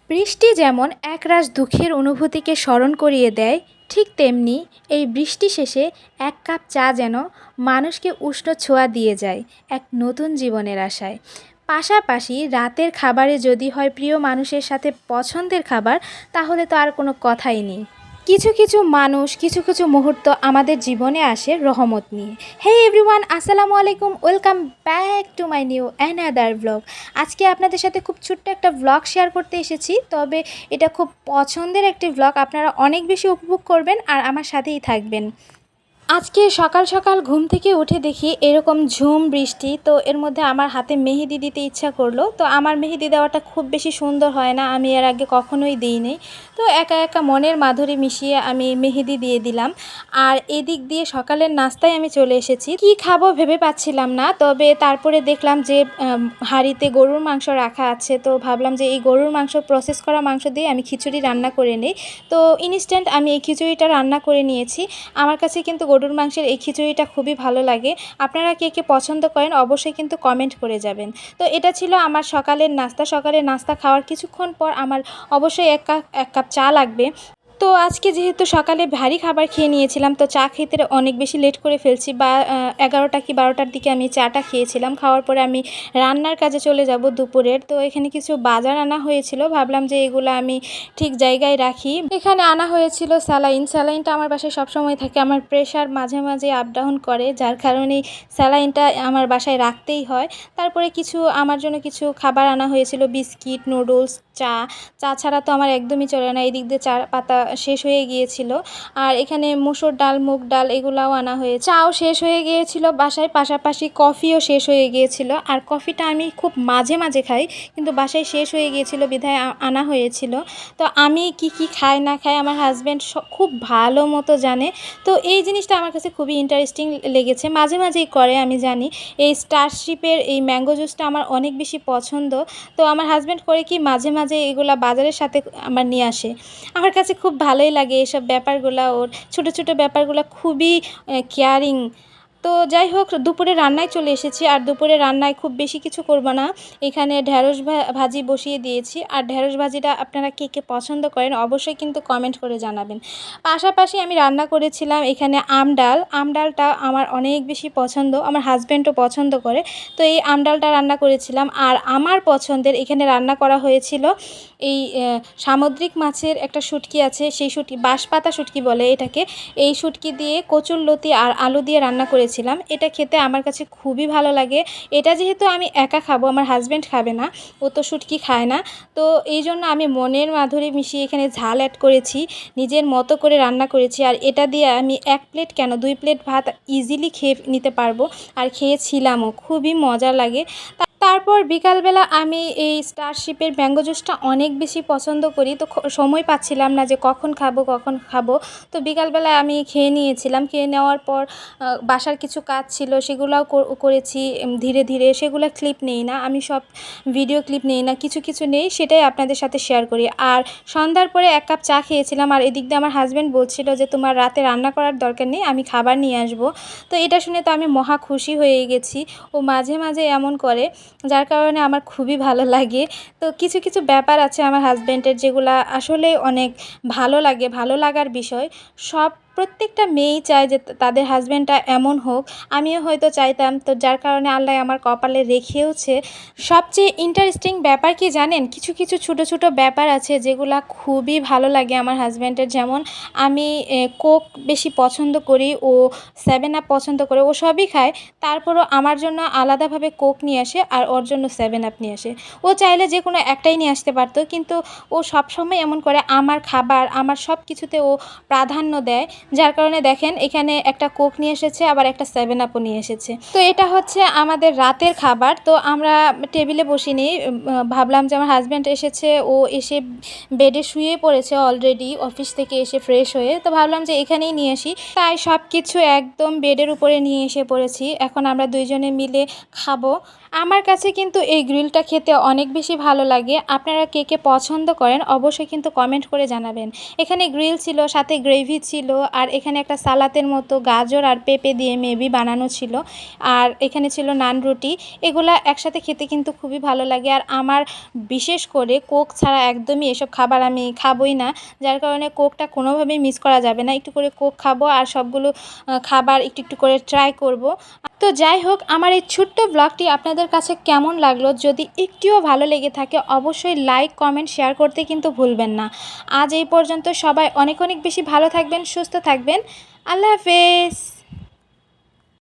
বৃষ্টি যেমন একরাশ দুঃখের অনুভূতিকে স্মরণ করিয়ে দেয়, ঠিক তেমনি এই বৃষ্টি শেষে এক কাপ চা যেন মানুষকে উষ্ণ ছোঁয়া দিয়ে যায় এক নতুন জীবনের আশায়। পাশাপাশি রাতের খাবারে যদি হয় প্রিয় মানুষের সাথে পছন্দের খাবার, তাহলে তো আর কোনো কথাই নেই। কিছু কিছু মানুষ, কিছু কিছু মুহূর্ত আমাদের জীবনে আসে রহমত নিয়ে। হে এভরিওয়ান, আসসালামু আলাইকুম, welcome back to my new another blog. আজকে আপনাদের সাথে খুব ছোট্ট একটা ব্লগ শেয়ার করতে এসেছি, তবে এটা খুব পছন্দের একটি ব্লগ, আপনারা অনেক বেশি উপভোগ করবেন আর আমার সাথেই থাকবেন। আজকে সকাল সকাল ঘুম থেকে উঠে দেখি এরকম ঝুম বৃষ্টি, তো এর মধ্যে আমার হাতে মেহেদি দিতে ইচ্ছা করলো। তো আমার মেহেদি দেওয়াটা খুব বেশি সুন্দর হয় না, আমি এর আগে কখনোই দিইনি। তো একা একা মনের মাধুরী মিশিয়ে আমি মেহেদি দিয়ে দিলাম। আর এদিক দিয়ে সকালের নাস্তায় আমি চলে এসেছি। কি খাবো ভেবে পাচ্ছিলাম না, তবে তারপরে দেখলাম যে হাঁড়িতে গরুর মাংস রাখা আছে, তো ভাবলাম যে এই গরুর মাংস, প্রসেস করা মাংস দিয়ে আমি খিচুড়ি রান্না করে নিই। তো ইনস্ট্যান্ট আমি এই খিচুড়িটা রান্না করে নিয়েছি। আমার কাছে কিন্তু গরুর মাংসের এই খিচুড়িটা খুবই ভালো লাগে। আপনারা কে কে পছন্দ করেন অবশ্যই কিন্তু কমেন্ট করে যাবেন। তো এটা ছিল আমার সকালের নাস্তা। সকালের নাস্তা খাওয়ার কিছুক্ষণ পর আমার অবশ্যই এক কাপ চা লাগবে। তো আজকে যেহেতু সকালে ভারী খাবার খেয়ে নিয়েছিলাম, তো চা খেতে অনেক বেশি লেট করে ফেলছি, বা 11টা কি 12টার দিকে আমি চাটা খেয়েছিলাম। খাওয়ার পরে আমি রান্নার কাজে চলে যাব দুপুরের। তো এখানে কিছু বাজার আনা হয়েছিল, ভাবলাম যে এগুলো আমি ঠিক জায়গায় রাখি। এখানে আনা হয়েছিল স্যালাইনটা আমার বাসায় সবসময় থাকে। আমার প্রেশার মাঝে মাঝে আপ ডাউন করে, যার কারণেই স্যালাইনটা আমার বাসায় রাখতেই হয়। তারপরে আমার জন্য কিছু খাবার আনা হয়েছিল, বিস্কিট, নুডলস, চা ছাড়া তো আমার একদমই চলে না। এদিক দিয়ে চা পাতা শেষ হয়ে গিয়েছিল। আর এখানে মুসুর ডাল, মুগ ডাল এগুলাও আনা হয়েছে। চাও শেষ হয়ে গিয়েছিল বাসায়, পাশাপাশি কফিও শেষ হয়ে গিয়েছিল। আর কফিটা আমি খুব মাঝে মাঝে খাই, কিন্তু বাসায় শেষ হয়ে গিয়েছিল বিধায় আনা হয়েছিল। তো আমি কি কি খাই না খাই আমার হাজব্যান্ড খুব ভালো মতো জানে। তো এই জিনিসটা আমার কাছে খুবই ইন্টারেস্টিং লেগেছে। মাঝে মাঝেই করে, আমি জানি। এই স্টারশিপের এই ম্যাঙ্গো জুসটা আমার অনেক বেশি পছন্দ। তো আমার হাজব্যান্ড করে কি মাঝে মাঝে এগুলা বাজারের সাথে আমার নিয়ে আসে। আমার কাছে খুব ভালোই লাগে এইসব ব্যাপারগুলো, ওর ছোট ছোট ব্যাপারগুলো খুবই কেয়ারিং। তো যাই হোক, দুপুরে রান্নায় চলে এসেছি। আর দুপুরে রান্নায় খুব বেশি কিছু করব না, এখানে ঢ্যাঁড়স ভাজি বসিয়ে দিয়েছি। আর ঢ্যাঁড়স ভাজিটা আপনারা কে কে পছন্দ করেন অবশ্যই কিন্তু কমেন্ট করে জানাবেন। পাশাপাশি আমি রান্না করেছিলাম এখানে আমডালটা আমার অনেক বেশি পছন্দ, আমার হাজব্যান্ডও পছন্দ করে। তো এই আমডালটা রান্না করেছিলাম। আর আমার পছন্দের এখানে রান্না করা হয়েছিল এই সামুদ্রিক মাছের একটা শুটকি আছে, সেই শুটকি বাঁশপাতা শুটকি বলে এটাকে। এই শুটকি দিয়ে কচুরলতি আর আলু দিয়ে রান্না করেছিলাম। এটা খেতে আমার কাছে খুবই ভালো লাগে। এটা যেহেতু আমি একা খাবো, আমার হাজব্যান্ড খাবে না, ও তো শুটকি খায় না। তো এই জন্য আমি মনের মাধুরী মিশিয়ে এখানে ঝাল অ্যাড করেছি, নিজের মতো করে রান্না করেছি। আর এটা দিয়ে আমি 1 প্লেট কেন 2 প্লেট ভাত ইজিলি খেয়ে নিতে পারবো, আর খেয়েছিলামও, খুবই মজা লাগে। তারপর বিকালবেলা আমি এই স্টারশিপের ম্যাঙ্গো জুসটা অনেক বেশি পছন্দ করি। তো সময় পাচ্ছিলাম না যে কখন খাবো। তো বিকালবেলায় আমি খেয়ে নিয়েছিলাম। খেয়ে নেওয়ার পর বাসার কিছু কাজ ছিল, সেগুলোও করেছি ধীরে ধীরে। সেগুলো ক্লিপ নেই না, আমি সব ভিডিও ক্লিপ নেই না, কিছু কিছু নেই, সেটাই আপনাদের সাথে শেয়ার করি। আর সন্ধ্যার পরে 1 কাপ চা খেয়েছিলাম। আর এদিক দিয়ে আমার হাজব্যান্ড বলছিল যে তোমার রাতে রান্না করার দরকার নেই, আমি খাবার নিয়ে আসবো। তো এটা শুনে তো আমি মহা খুশি হয়ে গেছি। ও মাঝে মাঝে এমন করে, যার কারণে আমার খুবই ভালো লাগে। তো কিছু কিছু ব্যাপার আছে আমার হাজব্যান্ডের, যেগুলা আসলে অনেক ভালো লাগে, ভালো লাগার বিষয়। প্রত্যেকটা মেয়েই চায় যে তাদের হাজব্যান্ডটা এমন হোক। আমিও হয়তো চাইতাম, তো যার কারণে আল্লাহ আমার কপালে রেখেওছে। সবচেয়ে ইন্টারেস্টিং ব্যাপার কি জানেন, কিছু কিছু ছোটো ছোটো ব্যাপার আছে যেগুলা খুবই ভালো লাগে আমার হাজব্যান্ডের। যেমন আমি কোক বেশি পছন্দ করি, ও 7 আপ পছন্দ করে, ও সবই খায়। তারপরও আমার জন্য আলাদাভাবে কোক নিয়ে আসে, আর ওর জন্য 7 আপ নিয়ে আসে। ও চাইলে যে কোনো একটাই নিয়ে আসতে পারতো, কিন্তু ও সবসময় এমন করে, আমার খাবার, আমার সব কিছুতে ও প্রাধান্য দেয়। যার কারণে দেখেন এখানে একটা কোক নিয়ে এসেছে, আবার একটা 7 আপও নিয়ে এসেছে। তো এটা হচ্ছে আমাদের রাতের খাবার। তো আমরা টেবিলে বসিনি, ভাবলাম যে আমার হাজব্যান্ড এসেছে, ও এসে বেডে শুয়ে পড়েছে অলরেডি অফিস থেকে এসে ফ্রেশ হয়ে। তো ভাবলাম যে এখানেই নিয়ে আসি, তাই সব কিছু একদম বেডের উপরে নিয়ে এসে পড়েছি। এখন আমরা দুইজনে মিলে খাবো। আমার কাছে কিন্তু এই গ্রিলটা খেতে অনেক বেশি ভালো লাগে। আপনারা কে কে পছন্দ করেন অবশ্যই কিন্তু কমেন্ট করে জানাবেন। এখানে গ্রিল ছিল, সাথে গ্রেভি ছিল, আর এখানে একটা সালাতের মতো গাজর আর পেঁপে দিয়ে মেবি বানানো ছিল। আর এখানে ছিল নান রুটি। এগুলা একসাথে খেতে কিন্তু খুবই ভালো লাগে। আর আমার বিশেষ করে কোক ছাড়া একদমই এসব খাবার আমি খাবই না, যার কারণে কোকটা কোনোভাবেই মিস করা যাবে না। একটু করে কোক খাবো আর সবগুলো খাবার একটু একটু করে ট্রাই করব। তো যাই হোক, আমার এই ছোট্ট ব্লগটি আপনাদের কাছে কেমন লাগলো? যদি একটুও ভালো লেগে থাকে অবশ্যই লাইক, কমেন্ট, শেয়ার করতে কিন্তু ভুলবেন না। আজ এই পর্যন্ত। সবাই অনেক অনেক বেশি ভালো থাকবেন, সুস্থ থাকবেন। আল্লাহ হাফেজ।